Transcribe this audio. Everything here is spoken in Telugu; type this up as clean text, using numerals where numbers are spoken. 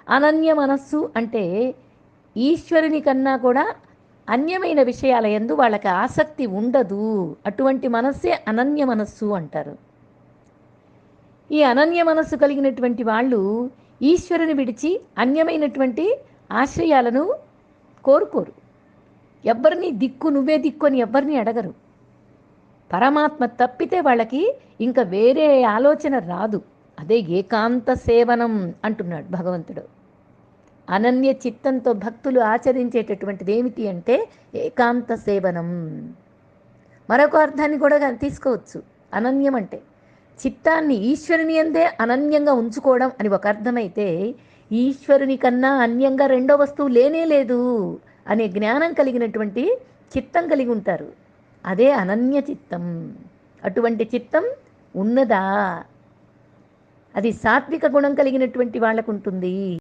అనన్య మనస్సు అంటే ఈశ్వరుని కన్నా కూడా అన్యమైన విషయాల యందు వాళ్ళకి ఆసక్తి ఉండదు. అటువంటి మనస్సే అనన్య మనస్సు అంటారు. ఈ అనన్య మనస్సు కలిగినటువంటి వాళ్ళు ఈశ్వరుని విడిచి అన్యమైనటువంటి ఆశ్రయాలను కోరుకోరు. ఎవ్వరిని దిక్కు నువ్వే దిక్కు అని ఎవ్వరిని అడగరు. పరమాత్మ తప్పితే వాళ్ళకి ఇంకా వేరే ఆలోచన రాదు. అదే ఏకాంత సేవనం అంటున్నాడు భగవంతుడు. అనన్య చిత్తంతో భక్తులు ఆచరించేటటువంటిది ఏమిటి అంటే ఏకాంత సేవనం. మరొక అర్థాన్ని కూడా తీసుకోవచ్చు. అనన్యం అంటే చిత్తాన్ని ఈశ్వరుని యందే అనన్యంగా ఉంచుకోవడం అని ఒక అర్థమైతే, ఈశ్వరుని కన్నా అన్యంగా రెండో వస్తువు లేనే లేదు అనే జ్ఞానం కలిగినటువంటి చిత్తం కలిగి ఉంటారు. అదే అనన్య చిత్తం. అటువంటి చిత్తం ఉన్నదా? అది సాత్విక గుణం కలిగినటువంటి వాళ్ళకు ఉంటుంది.